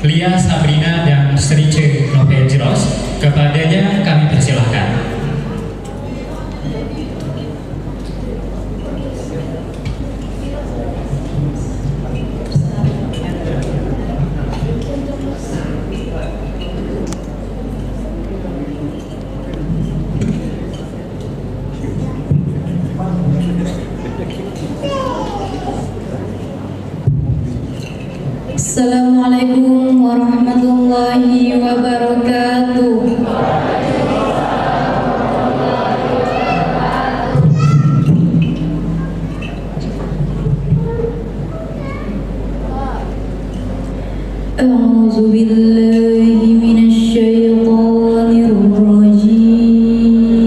Lia Sabrina dan Strice Novenjiros. Kepadanya kami persilahkan. Assalamualaikum warahmatullahi wabarakatuh. A'udzu billahi minasy syaithanir rajim.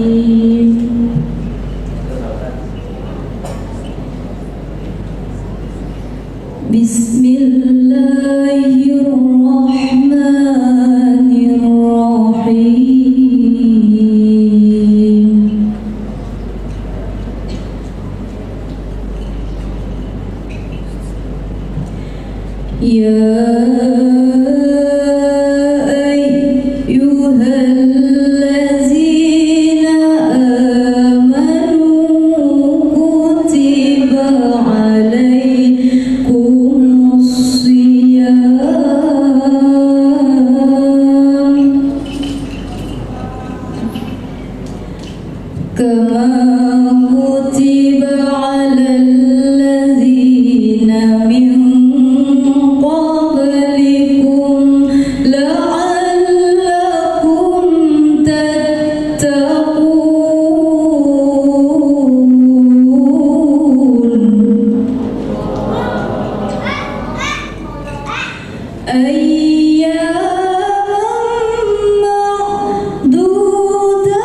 Bismillahirrahmanirrahim. Ya ayyuhallazina amanu kutiba alaikumus shiyam kama kutiba alal ladzina min qablikum la'allakum tattaqun. Ayyaman ma'dudat.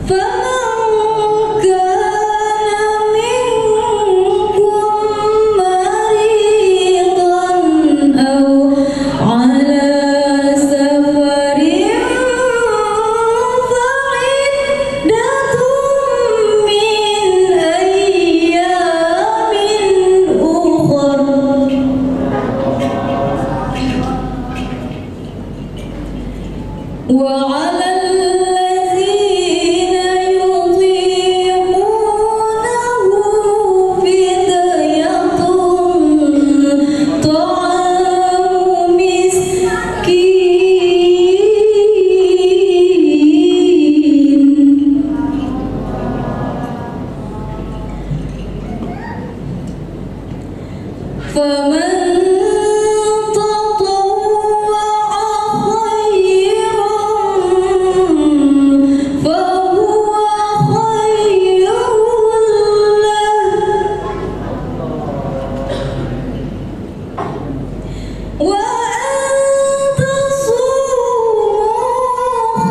Faman kana minkum maridan aw ala safarin fa'iddatun min ayyamin ukhar. Wa 'alal ladzina yutiqunahu fidyatun ta'amu miskin. Faman tatawwa'a khairan fahuwa khairun lahu wa an tasumu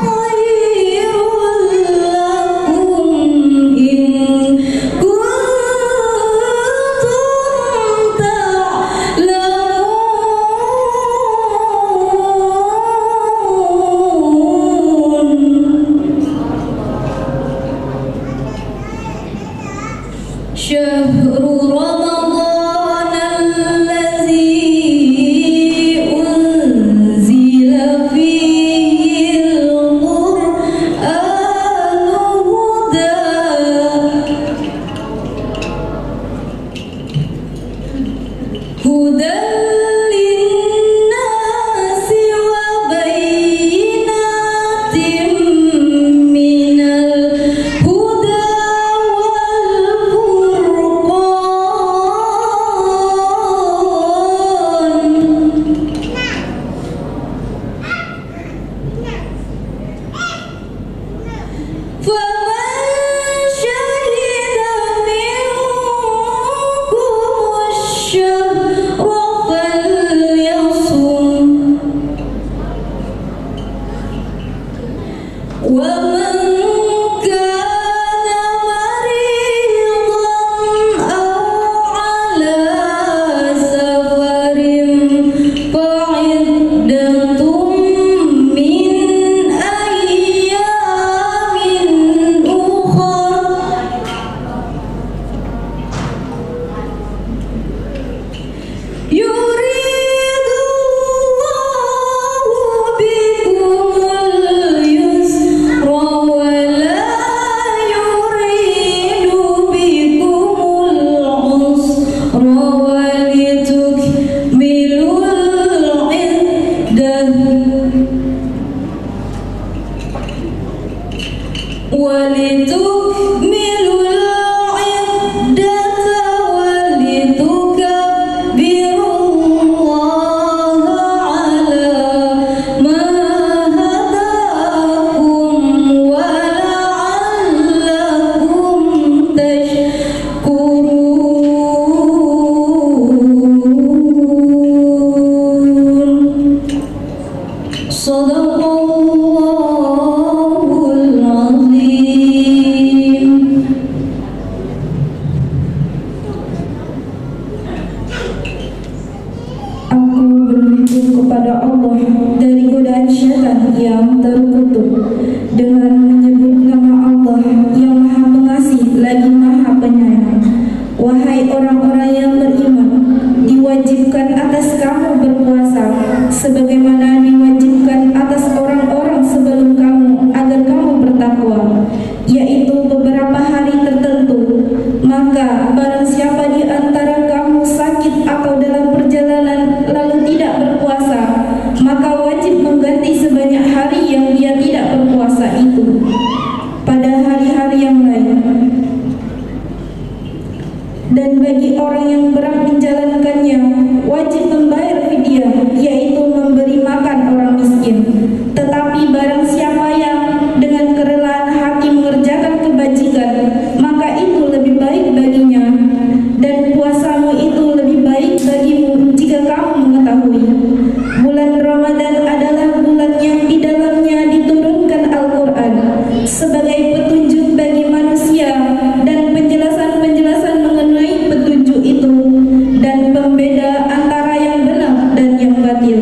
khairun lakum in kuntum ta'lamun. Syahrul Ramadan allazi unzila fihi al-Qur'anu hudan linnasi wa bayyinatin minal huda wal furqan. kepada Allah dari godaan syaitan yang terkutuk dengan menyebut nama Allah yang Maha Pengasih lagi Maha Penyayang. Wahai orang-orang yang beriman, diwajibkan atas kamu berpuasa sebagaimana diwajibkan atas orang-orang sebelum kamu agar kamu bertakwa, yaitu beberapa hari tertentu. Maka barang siapa di antara kamu sakit atau dalam perjalanan lalu tidak berpuasa, maka wajib mengganti sebanyak hari yang dia tidak berpuasa itu pada hari-hari yang lain. Dan bagi orang yang berat menjalankannya, wajib membayar fidyah, yaitu memberi makan orang miskin. Tetapi barang siapa yang dengan kerelaan hati mengerjakan kebajikan, maka itu lebih baik baginya, dan puasamu itu lebih baik bagimu jika kamu mengetahui. Bulan Ramadan adalah bulan yang di dalamnya diturunkan Al-Quran sebagai petunjuk bagi manusia dan penjelasan-penjelasan mengenai petunjuk itu dan pembeda antara yang benar dan yang batil.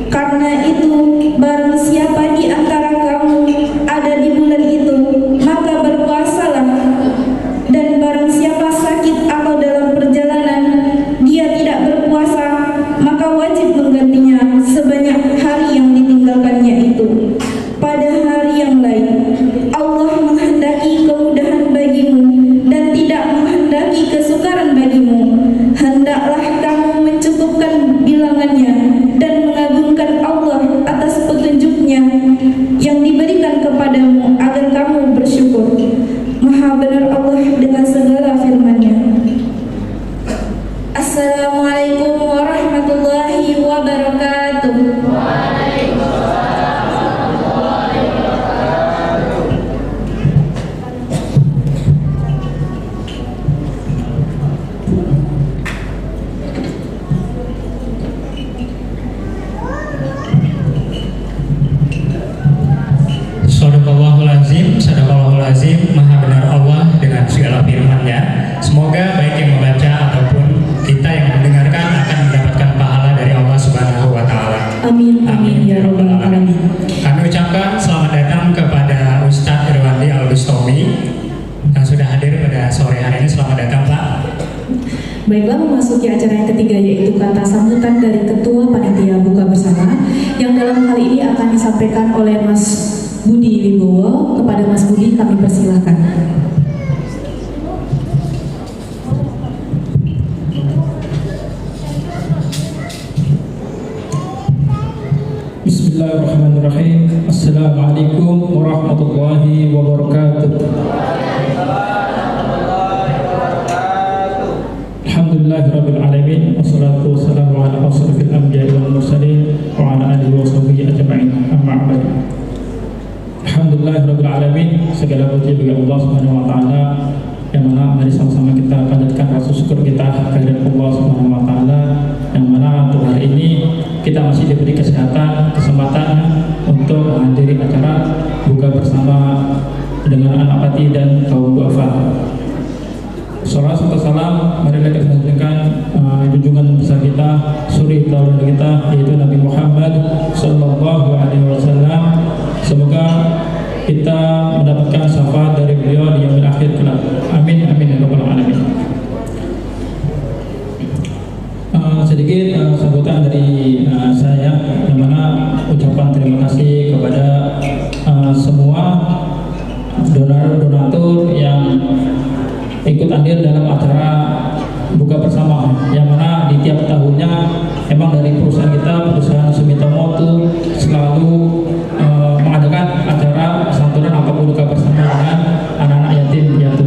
Karena itu, barang siapa di antara kamu ada di bulan itu, maka berpuasalah. Dan barang siapa sakit atau dalam perjalanan dia tidak berpuasa, maka wajib menggantinya sebanyak hari yang ditinggalkannya itu pada hari yang lain. Allah menghendaki kemudahan bagimu dan tidak menghendaki kesukaran bagimu. Hendaklah kamu mencukupkan bilangannya dan mengagungkan Allah atas petunjuknya yang diberikan kepadamu agar kamu bersyukur. Maha benar Allah dengan segala firman-Nya. Assalamualaikum warahmatullahi wabarakatuh. Sadaqallahul azim, maha benar Allah dengan segala firman-Nya. Semoga baik yang membaca ataupun kita yang mendengarkan akan mendapatkan pahala dari Allah Subhanahu wa taala. Amin amin ya rabbal alamin. Kami ucapkan selamat datang kepada Ustadz Irwandi Al-Bustomi yang sudah hadir pada sore hari ini. Selamat datang, Pak. Baiklah, memasuki acara yang ketiga, yaitu kata sambutan dari Ketua Panitia Buka Bersama yang dalam hal ini akan disampaikan oleh Mas Budi Wibowo. Kepada Mas Budi kami persilahkan. Bismillahirrahmanirrahim. Assalamualaikum warahmatullahi wabarakatuh. Alhamdulillahirabbil alamin, wassalatu wassalamu ala asrofil anbiya'i wal mursalin wa ala alihi wa sahbihi ajma'in. Amma ba'd. Alhamdulillahirabbil alamin, segala puji bagi Allah Subhanahu wa taala yang mana mari sama-sama kita panjatkan rasa syukur kita kehadirat Allah Subhanahu wa taala yang mana untuk hari ini kita masih diberi kesempatan untuk menghadiri acara buka bersama dengan anak pati dan kaum duafa. Salam serta salam marilah kita sampaikan junjungan besar kita, suri tauladan kita, yaitu Nabi Muhammad sallallahu alaihi wasallam. Semoga kita mendapatkan syafaat dari beliau di yaumil akhir kelak. Amin amin ya rabbal alamin. Sedikit sambutan dari saya, yang mana ucapan terima kasih kepada semua donatur yang ikut hadir dalam acara buka bersama, yang mana di tiap tahunnya emang dari perusahaan Sumitomo itu selalu mengadakan acara santunan apapun buka bersama dengan anak-anak yatim piatu.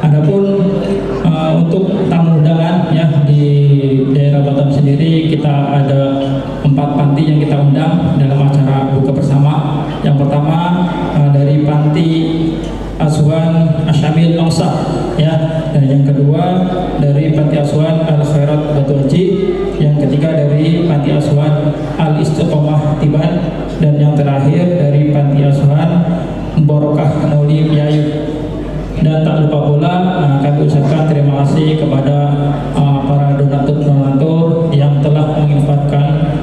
Adapun untuk tamu undangan ya, di daerah Batam sendiri kita ada 4 panti yang kita undang dalam acara buka bersama. Yang pertama dari panti asuhan Asyamil Longsa ya, dan yang kedua dari panti asuhan Al Khairat Batu Haji, yang ketiga dari panti asuhan Al Istiqomah Tiban, dan yang terakhir dari panti asuhan Barokah Mauli Yayu. Dan tak lupa pula kami ucapkan terima kasih kepada para donatur yang telah menginfakkan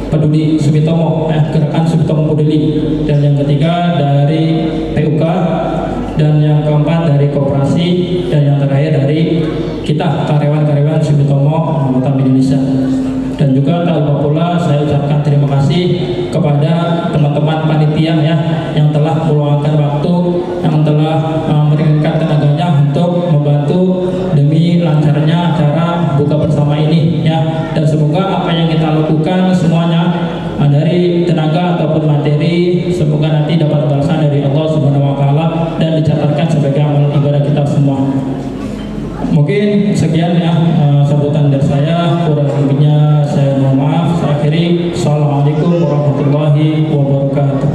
Peduli Sumitomo, Gerakan Sumitomo Peduli, dan yang ketiga dari PUK, dan yang keempat dari koperasi, dan yang terakhir dari kita karyawan-karyawan Sumitomo anggota Indonesia. Dan juga tak lupa pula saya ucapkan terima kasih kepada teman-teman panitia ya, yang telah meluangkan waktu, yang telah memberikan tenaganya untuk membantu demi lancarnya acara buka bersama ini ya. Dan semoga apa yang kita lakukan semuanya dari tenaga ataupun materi, semoga nanti dapat balasan dari Allah Subhanahu wa taala dan dicatatkan sebagai amal ibadah kita semua. Mungkin sekian ya sambutan dari saya, kurang lebihnya saya mohon maaf. Saya akhiri. Assalamualaikum warahmatullahi wabarakatuh.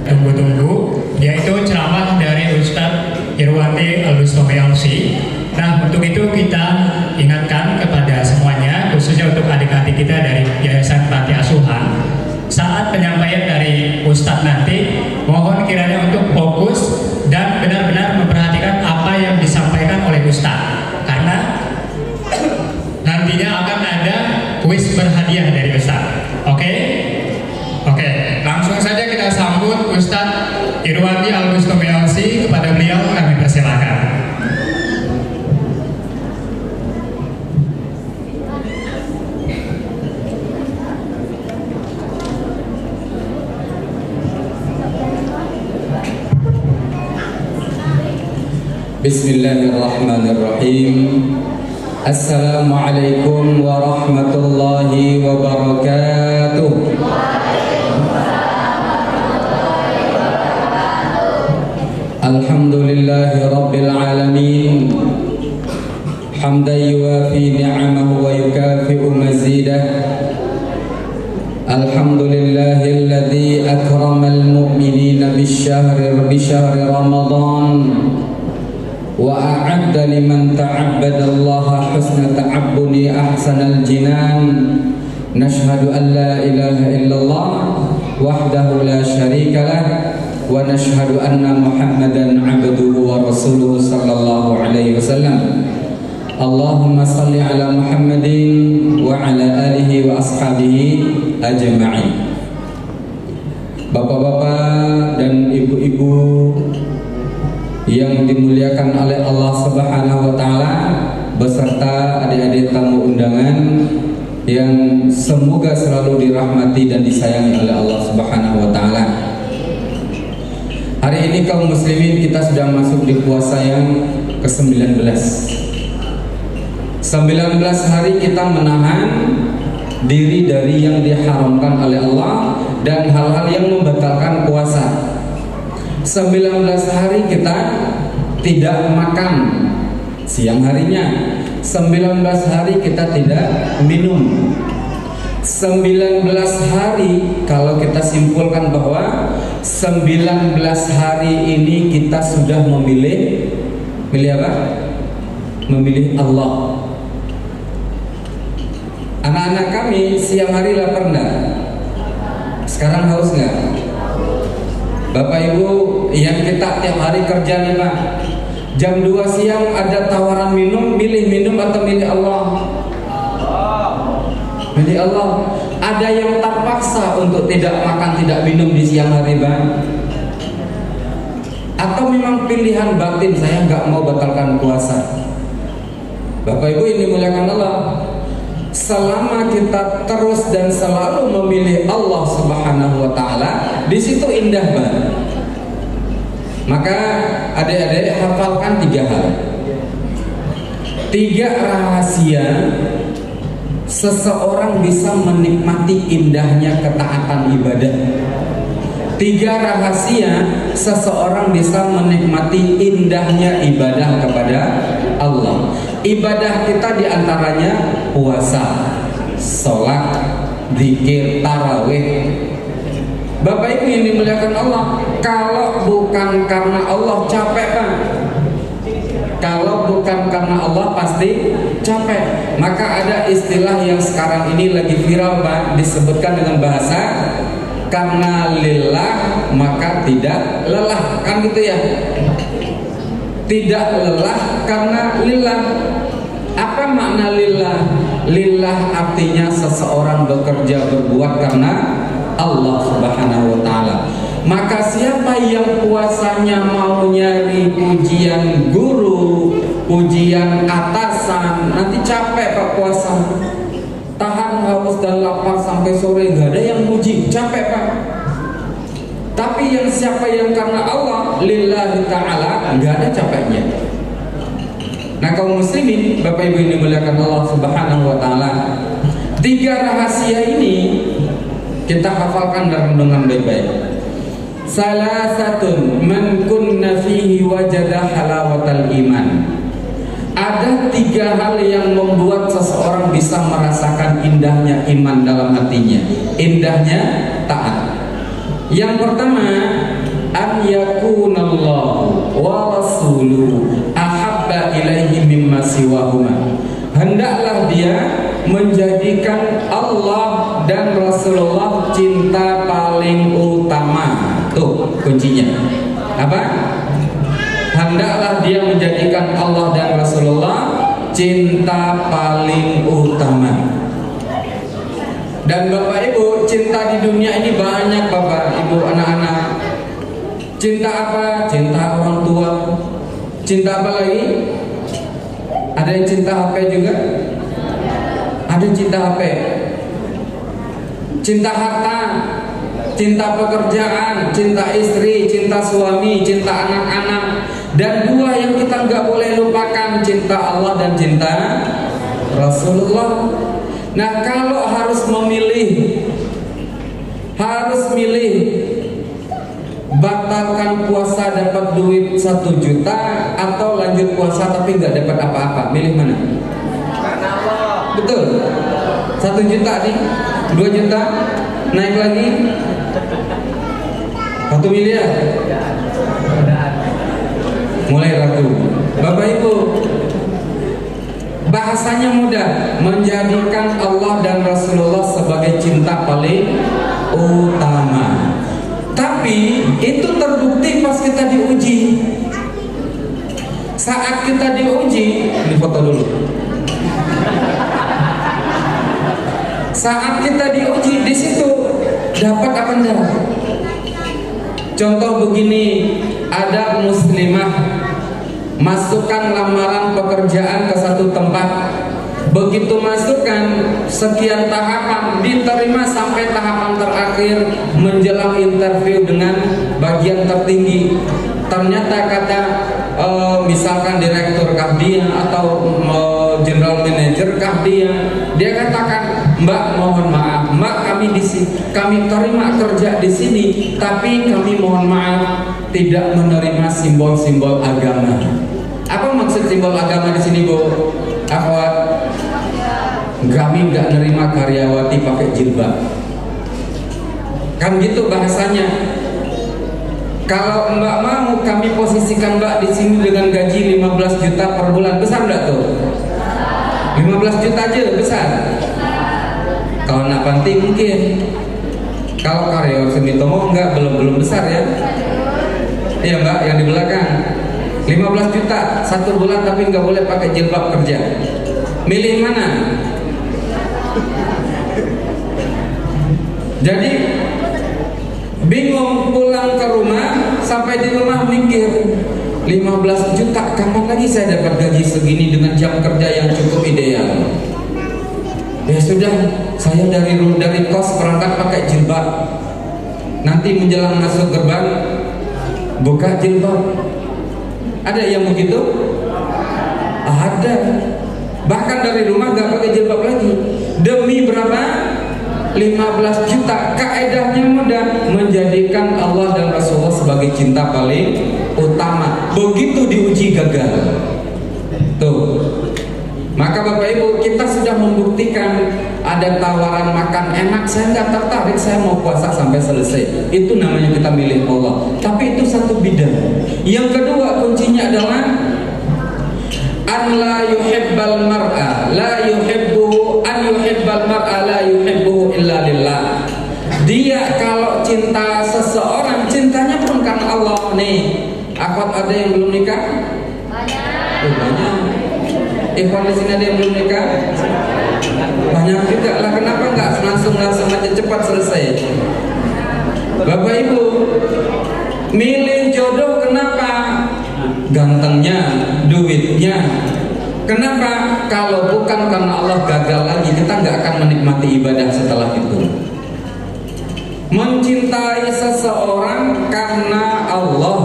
Tunggu-tunggu, yaitu ceramah dari Ustadz Irwandi Al-Bustami LC. Nah, untuk itu kita ingatkan kepada semuanya, khususnya untuk adik-adik kita dari Yayasan Panti Asuhan, saat penyampaian dari Ustadz nanti, mohon kiranya untuk fokus dan benar-benar memperhatikan apa yang disampaikan oleh Ustadz, karena nantinya akan ada kuis berhadiah dari Ustadz. Oke? Oke, langsung saja kita sambut Ustadz Irwandi Al-Bustami LC. Kepada beliau kami persilakan. Bismillahirrahmanirrahim. Assalamualaikum warahmatullahi wabarakatuh. Alhamdulillahi rabbil alamin, hamdan yuwafi ni'amahu wa yukafi'u mazidah. Alhamdulillahilladzi akramal mu'minina bishahri Ramadan wa a'adda liman ta'abbada Allah husna ta'abbudi ahsanal jinan. Nashhadu an la ilaha illallah wahdahu la syarika lah wa nashhadu anna Muhammadan abduhu wa rasuluhu sallallahu alaihi wasallam. Allahumma salli ala Muhammadin wa ala alihi wa ashabihi ajma'in. Bapak-bapak dan ibu-ibu yang dimuliakan oleh Allah Subhanahu wa taala, beserta adik-adik tamu undangan yang semoga selalu dirahmati dan disayangi oleh Allah Subhanahu wa taala. Hari ini kaum muslimin kita sudah masuk di puasa yang ke-19. 19 hari kita menahan diri dari yang diharamkan oleh Allah dan hal-hal yang membatalkan puasa. 19 hari kita tidak makan siang harinya. 19 hari kita tidak minum. 19 hari kalau kita simpulkan bahwa 19 hari ini kita sudah memilih apa? Memilih Allah. Anak-anak kami siang hari lapar enggak? Sekarang haus enggak? Bapak Ibu yang kita tiap hari kerja nih Pak, jam 2 siang ada tawaran minum, milih minum atau milih Allah? Milih Allah. Ada yang terpaksa untuk tidak makan, tidak minum di siang hari Pak? Atau memang pilihan batin, saya nggak mau batalkan puasa? Bapak Ibu ini dimuliakan Allah, selama kita terus dan selalu memilih Allah Subhanahu wa taala, di situ indah banget. Maka adik-adik hafalkan 3 hal. 3 rahasia seseorang bisa menikmati indahnya ketaatan ibadah. 3 rahasia seseorang bisa menikmati indahnya ibadah kepada Allah. Ibadah kita diantaranya puasa, sholat, zikir, tarawih. Bapak Ibu yang dimuliakan Allah, kalau bukan karena Allah capek Pak. Kalau bukan karena Allah pasti capek. Maka ada istilah yang sekarang ini lagi viral Pak, disebutkan dengan bahasa karena lillah maka tidak lelah, kan gitu ya. Tidak lelah karena lillah. Apa makna lillah? Lillah artinya seseorang bekerja berbuat karena Allah Subhanahu wa taala. Maka siapa yang puasanya mau nyari pujian guru, pujian atasan, nanti capek Pak puasa. Tahan haus dan lapar sampai sore, gak ada yang puji, capek Pak. Tapi yang siapa yang karena Allah lillahi ta'ala, gak ada capeknya. Nah kaum muslimin, Bapak Ibu ini dimuliakan Allah Subhanahu wa taala, 3 rahasia ini kita hafalkan dan renungan baik-baik. Salasatun man kunna fihi wajada halawatal iman. Ada 3 hal yang membuat seseorang bisa merasakan indahnya iman dalam hatinya, indahnya taat. Yang pertama, an yakunallahu wa rasuluhu ahabba ilaihi mimma siwahuma. Hendaklah dia menjadikan Allah dan Rasulullah cinta paling utama. Tuh kuncinya. Apa? Hendaklah dia menjadikan Allah dan Rasulullah cinta paling utama. Dan Bapak Ibu, cinta di dunia ini banyak Bapak Ibu, anak-anak. Cinta apa? Cinta orang tua. Cinta apa lagi? Ada yang cinta HP juga? Ada yang cinta HP. Cinta harta, cinta pekerjaan, cinta istri, cinta suami, cinta anak-anak. Dan 2 yang kita nggak boleh lupakan, cinta Allah dan cinta Rasulullah. Nah kalau harus memilih, batalkan puasa dapat duit 1 juta atau lanjut puasa tapi nggak dapat apa-apa, milih mana? Karena Allah. Betul. 1 juta nih, 2 juta, naik lagi 1 miliar. Mulai ragu. Bapak Ibu, bahasanya mudah, menjadikan Allah dan Rasulullah sebagai cinta paling utama. Tapi itu terbukti pas kita diuji. Saat kita diuji, ini foto dulu. Saat kita diuji, di situ dapat apa enggak? Contoh begini, ada muslimah masukkan lamaran pekerjaan ke satu tempat. Begitu masukkan, sekian tahapan, diterima sampai tahapan terakhir menjelang interview dengan bagian tertinggi. Ternyata kata misalkan direktur kah dia atau general manager kah dia katakan, Mbak mohon maaf, Mbak kami terima kerja di sini, tapi kami mohon maaf tidak menerima simbol-simbol agama. Apa maksud simbol agama di sini, Bu? Akhwat, kami nggak nerima karyawati pakai jilbab. Kan gitu bahasanya. Kalau Mbak mau, kami posisikan Mbak di sini dengan gaji 15 juta per bulan. Besar nggak tuh? 15 juta aja besar. Kalau nak panti mungkin. Kalau karyawan Sumitomo enggak, belum besar ya. Iya Mbak, yang di belakang 15 juta 1 bulan tapi nggak boleh pakai jilbab kerja. Milih mana? Jadi bingung pulang ke rumah, sampai di rumah mikir 15 juta, kapan lagi saya dapat gaji segini dengan jam kerja yang cukup ideal? Ya sudah, saya dari kos berangkat pakai jilbab. Nanti menjelang masuk gerbang buka jilbab. Ada yang begitu? Ada. Bahkan dari rumah gak pakai jilbab lagi. Demi berapa? 15 juta. Kaedahnya mudah, menjadikan Allah dan Rasulullah sebagai cinta paling utama. Begitu diuji gagal. Tuh. Maka Bapak Ibu, kita sudah membuktikan ada tawaran makan enak, saya nggak tertarik, saya mau puasa sampai selesai. Itu namanya kita milih Allah. Tapi itu satu bidang. Yang kedua kuncinya adalah an la yuhibbal mar'a la yuhibbuhu an yuhibbal mar'a la yuhibbuhu illa lillah. Dia kalau cinta seseorang, cinta Allah. Nih, akhwat ada yang belum nikah? Banyak. Ikhwan di sini ada yang belum nikah? Banyak juga lah. Kenapa nggak langsung aja cepat selesai? Bapak Ibu, milih jodoh kenapa? Gantengnya, duitnya. Kenapa? Kalau bukan karena Allah, gagal lagi, kita nggak akan menikmati ibadah setelah itu. Mencintai seseorang karena Allah.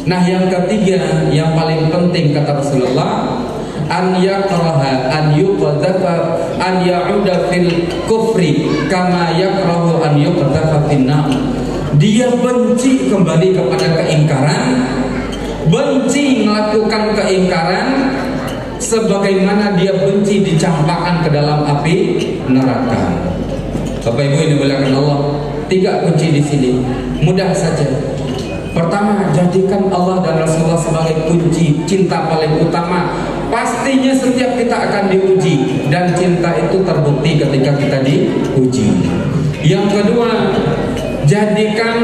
Nah, yang ketiga, yang paling penting kata Rasulullah, an yakraha an yuqadzafa an ya'uda fil kufri kama yakrahu an yuqadzafa fin nar. Dia benci kembali kepada keingkaran, benci melakukan keingkaran sebagaimana dia benci dicampakkan ke dalam api neraka. Bapak Ibu yang dimuliakan Allah, 3 kunci di sini. Mudah saja. Pertama, jadikan Allah dan Rasulullah sebagai kunci cinta paling utama. Pastinya setiap kita akan diuji, dan cinta itu terbukti ketika kita diuji. Yang kedua, jadikan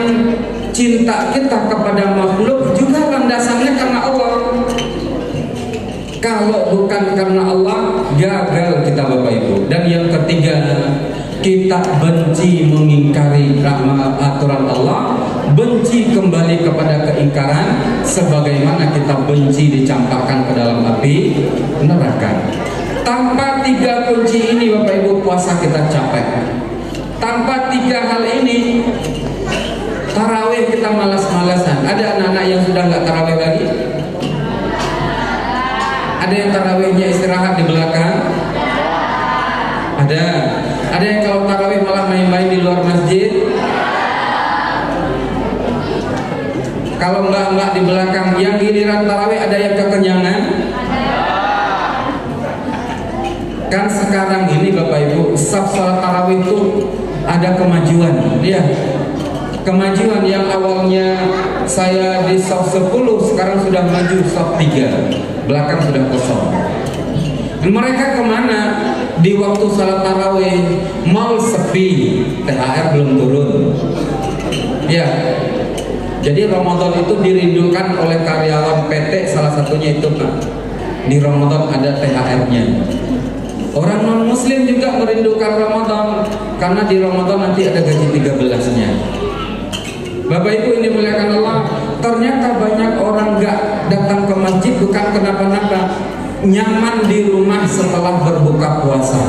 cinta kita kepada makhluk juga landasannya karena Allah. Kalau bukan karena Allah, gagal kita Bapak Ibu. Dan yang ketiga, kita benci mengingkari aturan Allah, benci kembali kepada keingkaran sebagaimana kita benci dicampakkan ke dalam api neraka. Tanpa 3 kunci ini Bapak Ibu, puasa kita capek. Tanpa 3 hal ini, tarawih kita malas-malasan. Ada anak-anak yang sudah nggak tarawih lagi? Ada yang tarawihnya istirahat di belakang? Ada. Ada yang kalau tarawih malah main-main di luar masjid? Kalau enggak di belakang. Yang giliran tarawih ada yang kekenyangan? Kan sekarang ini Bapak Ibu, saf salat tarawih itu ada kemajuan, ya. Kemajuan yang awalnya saya di saf 10, sekarang sudah maju saf 3. Belakang sudah kosong. Mereka kemana? Di waktu salat tarawih, mal sepi, THR belum turun. Ya. Jadi Ramadan itu dirindukan oleh karyawan PT, salah satunya itu Pak. Di Ramadan ada THR-nya. Orang non muslim juga merindukan Ramadan, karena di Ramadan nanti ada gaji 13-nya. Bapak Ibu ini dimuliakan Allah, ternyata banyak orang gak datang ke masjid bukan kenapa-napa, nyaman di rumah setelah berbuka puasa.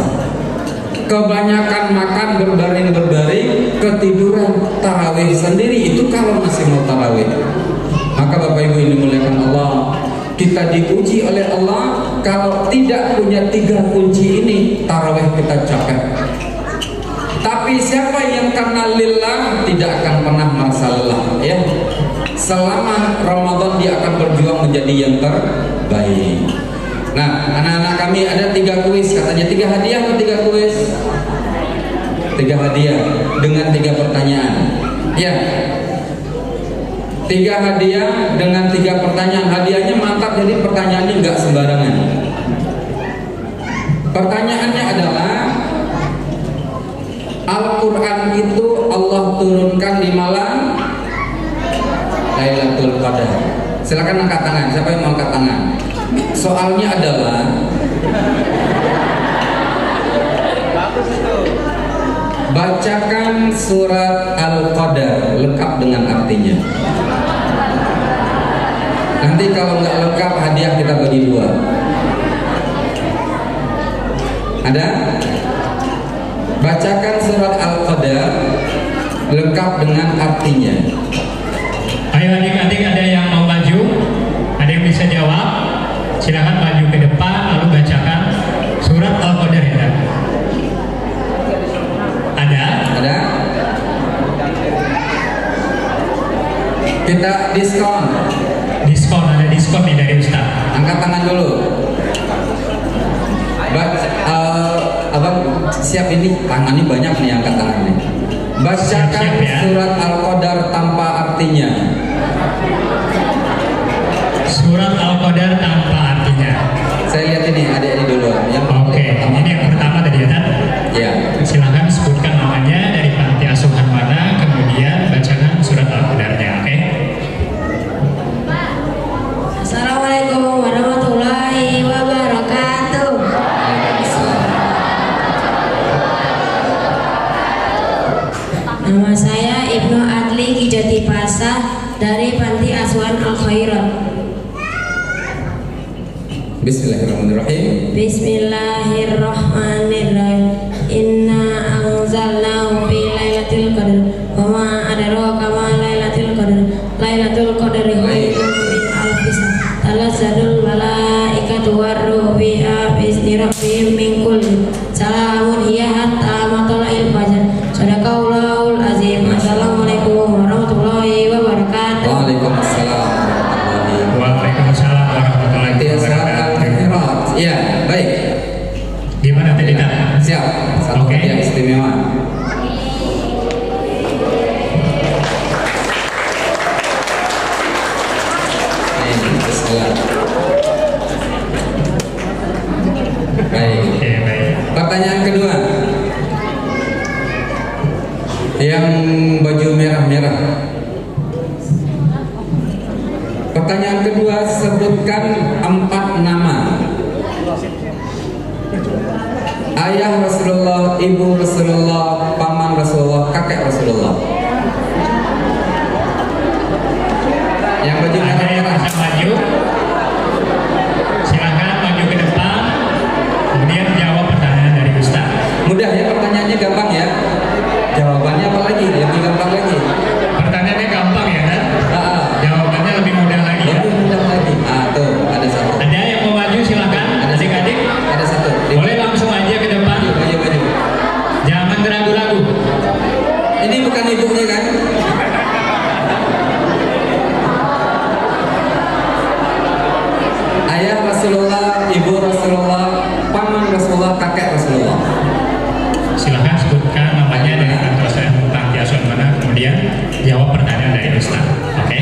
Kebanyakan makan berbaring-berbaring, ketiduran, tarawih sendiri itu kalau masih mau tarawih. Maka Bapak Ibu ini dimuliakan Allah, kita diuji oleh Allah. Kalau tidak punya 3 kunci ini, tarawih kita capek. Tapi siapa yang karena lillah tidak akan pernah merasa lelah, ya. Selama Ramadan dia akan berjuang menjadi yang terbaik. Nah, anak-anak kami ada 3 kuis, katanya 3 hadiah atau 3 kuis? 3 hadiah dengan 3 pertanyaan. Ya. 3 hadiah dengan 3 pertanyaan. Hadiahnya mantap, jadi pertanyaannya nggak sembarangan. Pertanyaannya adalah, Al-Quran itu Allah turunkan di malam Lailatul Qadar. Silakan angkat tangan. Siapa yang mau angkat tangan? Soalnya adalah, bacakan surat Al-Qadar lengkap dengan artinya. Nanti kalau nggak lengkap, hadiah kita bagi 2. Ada? Bacakan surat Al-Qadar lengkap dengan artinya. Ayo adik-adik, ada yang mau maju? Ada yang bisa jawab? Silakan maju ke depan lalu bacakan surat Al-Qadar ya. Ada? Ada? Kita diskon. Ada diskon nih dari Ustaz. Angkat tangan dulu. Abang siap ini, tangannya banyak nih, angkat tangannya. Bacakan Siap, ya. surat Al-Qadar tanpa artinya. Surat Al-Qadar tanpa artinya. Saya lihat ini, adik-adik dulu. Oke, ini yang pertama tadi ya, Tan? Ya. Silahkan sebutkan namanya, dari panti asuhan mana, kemudian bacakan surat Al-Qadarnya. Pasah dari Panti Asuhan Al Khairat. Bismillahirrahmanirrahim. Bismillahirrahmanirrahim. Inna anzalnahu fi lailatul qadar. Wa ma adraka ma lailatul qadar. Lailatul qadari khairun min alfi shahr. Tanazzalul malaikatu war-ruhu fiha bi'izni rabbihim min kulli salamun hiya hatta matla'il fajr. Shadaqallahul azim. Assalamualaikum warahmatullahi wabarakatuh. Waalaikumsalam warahmatullahi Waalaikumsalam warahmatullahi wabarakatuh. Ya, baik. Gimana tadi Kak? Siap. Satu Oke. hadiah istimewa. Bismillah. Baik. Oke, baik. Pertanyaan kedua. Yang baju merah-merah. Pertanyaan kedua, sebutkan 4 nama ayah Rasulullah, ibu Rasulullah, paman Rasulullah, kakek Rasulullah. Yang baju Ada yang merah-merah. bisa maju, silahkan maju ke depan, kemudian jawab pertanyaan dari Ustaz. Mudah ya, pertanyaannya gampang ya. Jawabannya apa lagi? Lebih gampang lagi. Pertanyaannya gampang ya kan? Ah, Jawabannya lebih mudah lagi ya. lebih mudah lagi. Ah, tuh ada satu. Ada yang mau maju silahkan, adik-adik. Ada satu. Boleh langsung aja ke depan, Maju, maju, maju. jangan ragu-ragu. Ini bukan ibunya kan? Ayah Rasulullah, ibu Rasulullah, paman Rasulullah, kakek Rasulullah. Silahkan sebutkan namanya dari kantor saya Panti Asuhan mana, kemudian jawab pertanyaan dari Ustaz. Oke?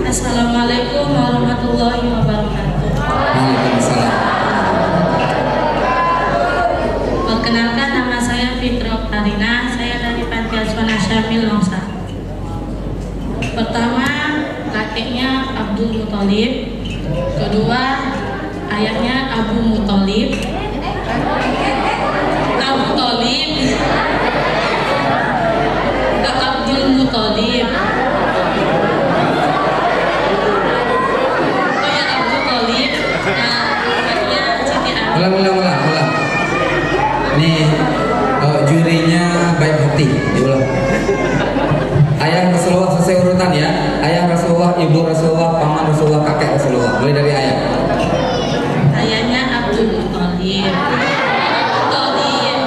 Assalamualaikum warahmatullahi wabarakatuh. Waalaikumsalam. Perkenalkan, nama saya Fitri Oktarina. Saya dari Panti Asuhan Asyamil Longsa. Pertama, kakeknya Abdul Muthalib. Kedua, ayahnya Abu Muthalib. Abu Thalib. Ke Abdul Muthalib. Oh ya, Abdul Thalib. Kakeknya Siti Abi. Ulang. Ini jurinya baik hati. Diulang. Ayah Rasulullah sesuai urutan ya. Ayah Rasulullah, ibu Rasulullah, paman Rasulullah, kakek Rasulullah. Mulai dari ayah. Ayahnya Abdul Muthalib. Muthalib.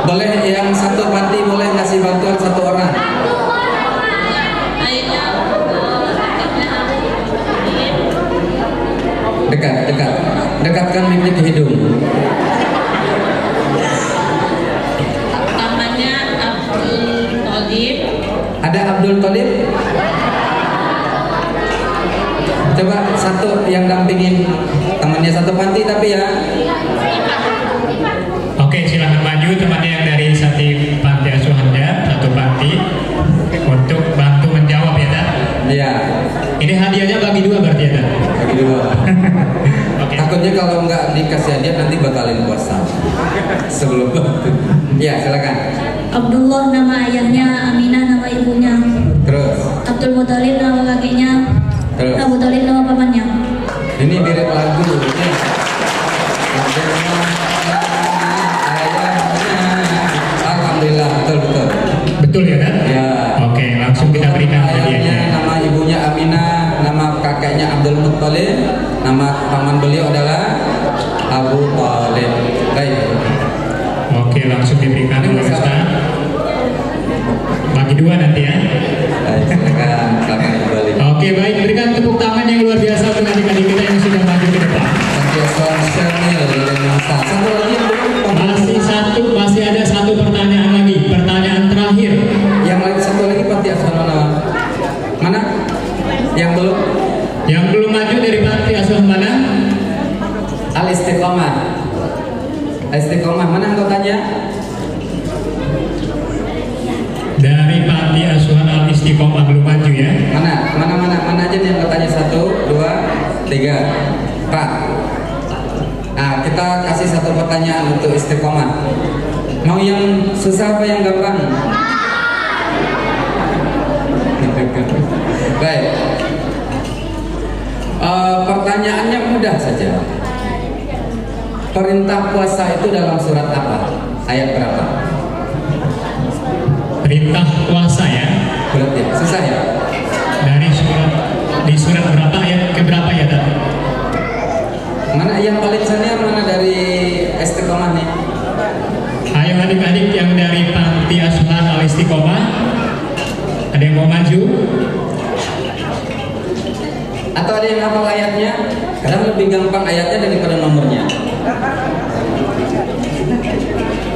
Boleh yang satu panti boleh ngasih bantuan satu orang. Ayahnya kakeknya Abu Muthalib. Dekat. Dekatkan mic ke hidung. Pamannya Abdul Muthalib. Ada Abdul Thalib. Coba satu yang dampingin temannya satu panti tapi ya. Oke, silahkan maju temannya yang dari satu panti asuhannya, satu panti, untuk bantu menjawab ya Dan. Iya. Ini hadiahnya bagi 2 berarti ya Dan. Bagi dua. Oke. Takutnya kalau nggak dikasih hadiah nanti batalin puasa. Sebelum bantu. Ya, silakan. Abdullah nama ayahnya, Aminah nama ibunya, Terus. Abdul Muthalib nama kakeknya, Terus. Abu Thalib nama pamannya. Ini mirip lagu ini. Alhamdulillah, betul. Betul ya Dan? Ya. Oke, langsung kita berikan Ayahnya, hadiahnya. nama ibunya Aminah, nama kakeknya Abdul Muthalib, nama paman beliau adalah Abu Thalib. Baik. Oke, langsung diberikan oleh Ustaz. Bagi 2 nanti ya. Baik, silakan kembali. Oke, baik, berikan tepuk tangan yang luar biasa untuk adik-adik kita yang sudah maju ke depan. Santiasan Syamil dari Masa. Satu lagi yang belum. Masih ada satu pertanyaan lagi, pertanyaan terakhir. Yang lagi satu lagi Panti Asuhan mana? Yang belum? Yang belum maju dari panti asuhan mana? Al Istiqomah. Al Istiqomah mana anggotanya? Dari panti asuhan Al Istiqomah belum maju ya? Mana aja nih anggotanya? 1, 2, 3, 4. Nah, kita kasih satu pertanyaan untuk Istiqomah. Mau yang susah apa yang gampang? Baik. Pertanyaannya mudah saja. Perintah puasa itu dalam surat apa? Ayat berapa? Perintah puasa ya. Berat ya? Susah ya? Di surat berapa ayat ke berapa ya tadi? Mana yang paling senior, mana dari Istiqomah nih? Ayo adik-adik yang dari Panti Asuhan Al Istiqomah, ada yang mau maju? Atau ada yang hafal ayatnya? Kadang lebih gampang ayatnya daripada nomornya.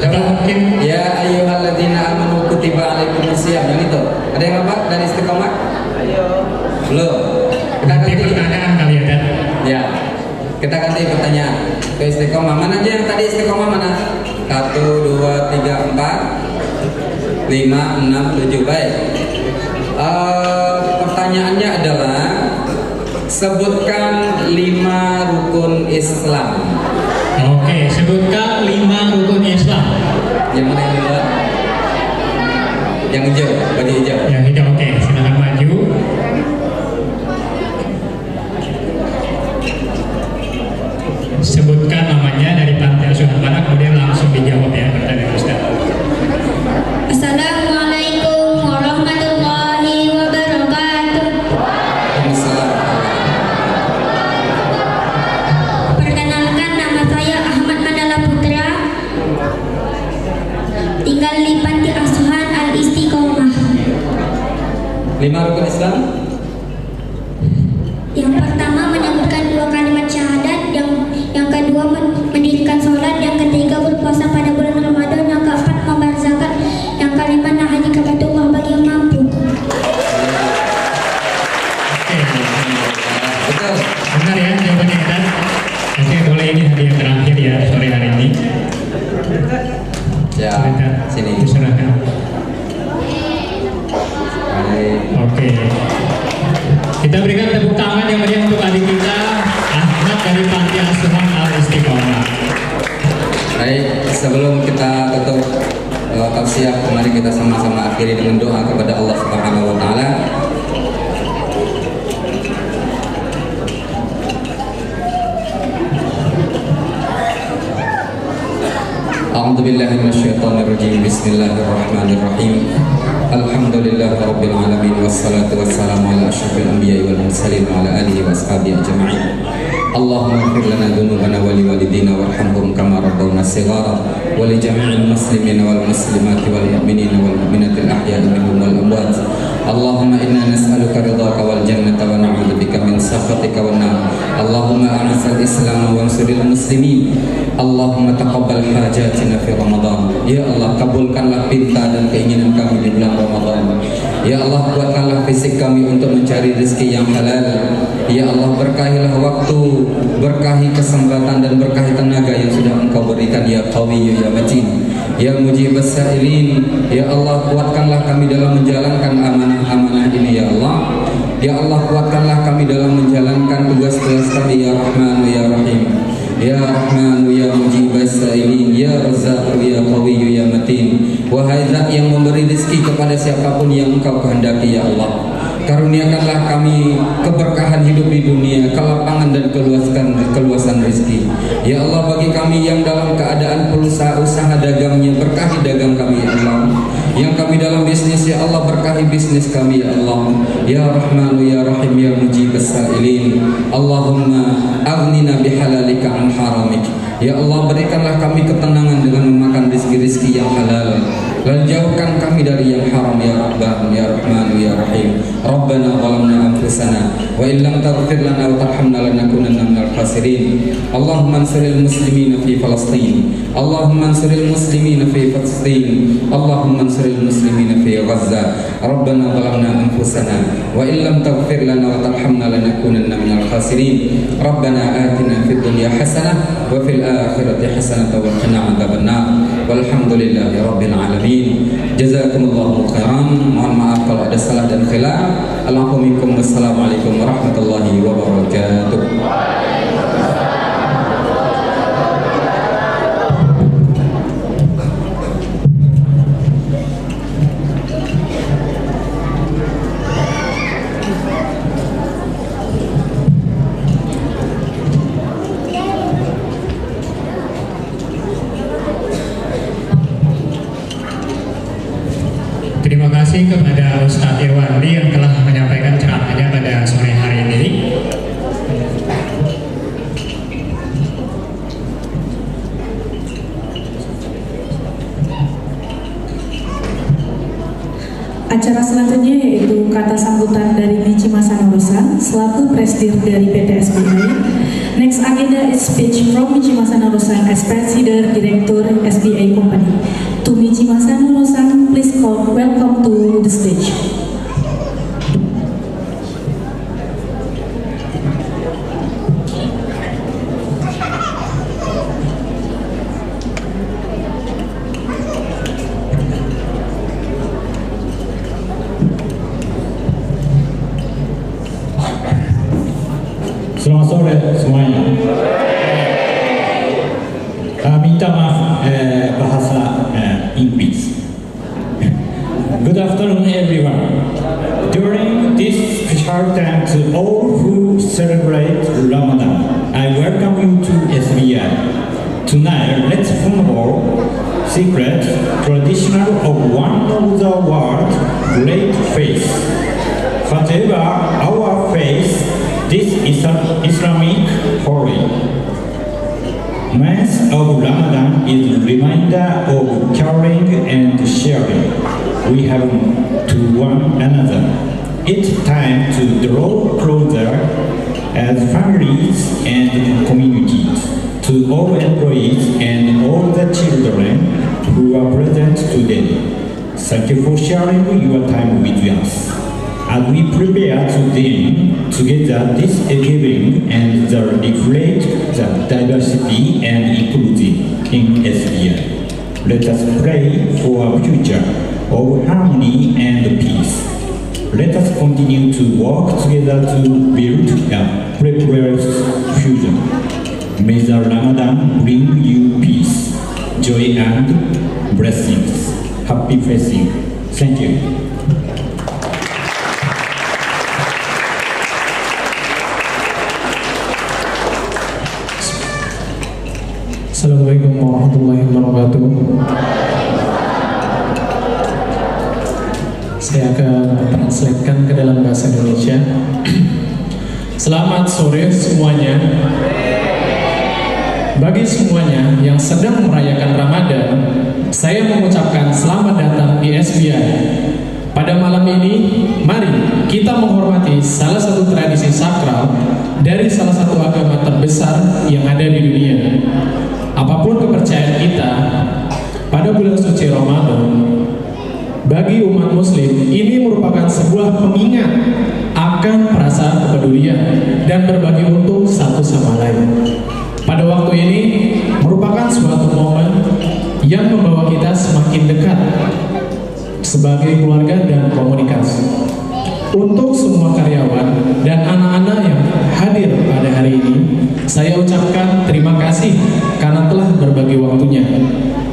Atau mungkin Ya ayyuhalladzina amanu kutiba alaikumusiyam, yang itu. Ada yang hafal dari Istiqomah? Belum. Kita nanti ganti. pertanyaan kali ya, Dan. Ya. Kita ganti pertanyaan ke Istiqomah. Mana aja yang tadi Istiqomah mana? 1, 2, 3, 4, 5, 6, 7. Baik. Pertanyaannya adalah sebutkan 5 rukun Islam. Oke, sebutkan 5 rukun Islam. Yang mana yang dua? Yang hijau, baju hijau. Yang hijau, oke, silakan maju. Sebutkan namanya dari Panti Asuhan mana, kemudian langsung dijawab ya pertanyaan Ustaz. Assalamualaikum warahmatullahi wabarakatuh. Perkenalkan, nama saya Ahmad Mandala Putra, tinggal di Panti Asuhan Al Istiqomah. 5 rukun Islam. Yang pertama menyebutkan 2 kalimat syahadat, yang kedua mendirikan sholat, yang ketiga berpuasa pada bulan Ramadan, yang keempat membayar zakat, yang kelima nahan haji ke Baitullah bagi yang mampu. Oke, Betul. benar ya jawabannya Dan. Nanti boleh ini hadiah terakhir ya sore hari ini. Ya, sini. Diserahkan. Baik. Oke. Kita berikan tepuk tangan yang meriah untuk adik kita Ahmad dari Panti Asuhan Al Istiqomah. Baik, sebelum kita tutup tausiah, mari kita sama-sama akhiri dengan doa kepada Allah Subhanahu wa taala. A'udzubillahi minasyaitonirrajim. Bismillahirrahmanirrahim. Alhamdulillahirabbil alamin wassalatu wassalamu ala asyrafil anbiya'i wal mursalin wa ala alihi wa ashabihi ajma'in. Allahumma ighfir lana dhunubana wa liwalidina warhamhum kama rabbawna shighara wa li jami'il muslimina wal muslimati wal mu'minina wal mu'minati al ahya'i minhum wal amwat. Allahumma inna nas'aluka ridhaka wal jannata wa na'udzubika min sakhatika wan nar. Allahumma a'izz al-islam wa ansuril muslimin. Allahumma taqabbal hajatina fi Ramadan. Ya Allah, kabulkanlah pinta dan keinginan kami di bulan Ramadan. Ya Allah, kuatkanlah fisik kami untuk mencari rezeki yang halal. Ya Allah, berkahilah waktu, berkahi kesempatan dan berkahi tenaga yang sudah Engkau berikan. Ya Qawiyyu ya Matin, ya Mujibas Sa'ilin. Ya Allah, kuatkanlah kami dalam menjalankan amanah-amanah ini ya Allah. Ya Allah, kuatkanlah kami dalam menjalankan tugas-tugas kami ya Rahman ya Rahim. Ya Rahman ya Mujibas Sa'ilin, ya Razzaq ya Qawiyyu ya Matin. Wahai Zat yang memberi rezeki kepada siapapun yang Engkau kehendaki ya Allah. Karuniakanlah kami keberkahan hidup di dunia, kelapangan dan keluasan rezeki. Ya Allah, bagi kami yang dalam keadaan usaha dagangnya, berkahi dagang kami ya Allah. Yang kami dalam bisnis ya Allah, berkahi bisnis kami ya Allah. Ya Rahman ya Rahim ya Mujibas Sa'ilin. Allahumma aghnina bihalalika an haramik. Ya Allah, berikanlah kami ketenangan dengan memakan rezeki-rezeki yang halal, dan jauhkan kami dari yang haram ya Rabbana ya Rahman ya Rahim. Rabbana zalamna anfusana wa in lam taghfir lana wa tarhamna lanakunanna minal khasirin. Allahumma ansuril muslimina fi Palestin. Allahumma ansuril muslimina fi Palestin. Allahumma ansuril muslimina fi Gaza. Rabbana zalamna anfusana wa in lam taghfir lana wa tarhamna lanakunanna minal khasirin. Rabbana atina fid dunya hasanah wa fil akhirati hasanah wa qina adzabannar. Walhamdulillahi rabbil alamin. Jazakumullahu khairan. Mohon maaf kalau ada salah dan khilaf. Assalamualaikum warahmatullahi wabarakatuh. Terima kasih kepada Ustadz Irwandi yang telah menyampaikan ceramahnya pada sore hari ini. Acara selanjutnya yaitu kata sambutan dari Michi Masanarosan selaku Presidir dari PT SBI. Next agenda is speech from Michi Masanarosan as President Director SBI Company. To Michi Masanarosan, please welcome to the stage. Selamat sore semuanya. Minta maaf bahasa Inggris. Good afternoon everyone. During this special time to all who celebrate Ramadan, I welcome you to SBI. Tonight, let's follow secret traditional of one of the world's great faiths. Whatever our faith, this is an Islamic holy. Month of Ramadan is a reminder of caring and sharing we have to one another. It's time to draw closer as families and communities. To all employees and all the children who are present today, thank you for sharing your time with us. As we prepare to them together this evening and reflect the diversity and inclusion in SBI, let us pray for a future of harmony and peace. Let us continue to work together to build a prosperous future. May the Ramadan bring you peace, joy and blessings. Happy fasting. Thank you. Assalamualaikum warahmatullahi wabarakatuh. Saya akan translatekan ke dalam bahasa Indonesia. Selamat sore semuanya. Bagi semuanya yang sedang merayakan Ramadan, saya mengucapkan selamat datang di SBI. Pada malam ini, mari kita menghormati salah satu tradisi sakral dari salah satu agama terbesar yang ada di dunia. Apapun kepercayaan kita, pada bulan suci Ramadan, bagi umat muslim, ini merupakan sebuah pengingat akan perasaan kepedulian dan berbagi untung satu sama lain. Pada waktu ini, merupakan suatu momen yang membawa kita semakin dekat sebagai keluarga dan komunikasi. Untuk semua karyawan dan anak-anak yang hadir pada hari ini, saya ucapkan terima kasih karena telah berbagi waktunya.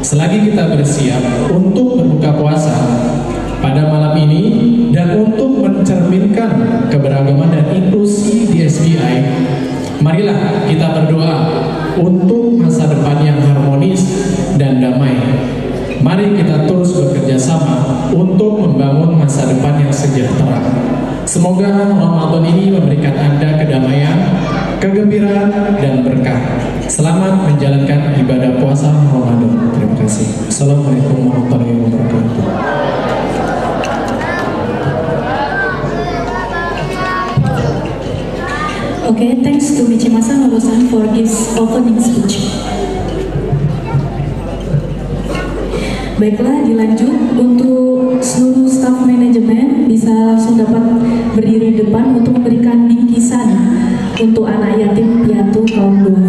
Selagi kita bersiap untuk berbuka puasa pada malam ini dan untuk mencerminkan keberagaman dan inklusi di SBI, marilah kita berdoa untuk masa depan yang harmonis dan damai. Mari kita terus bekerja sama untuk membangun masa depan yang sejahtera. Semoga Ramadan ini memberikan Anda kedamaian, kegembiraan, dan berkah. Selamat menjalankan ibadah puasa Ramadan. Terima kasih. Assalamualaikum warahmatullahi wabarakatuh. Okay, thanks to Michi Masanarosan for his opening speech. Baiklah, dilanjut untuk seluruh staf manajemen bisa langsung dapat berdiri di depan untuk memberikan bingkisan untuk anak yatim piatu kaum duafa.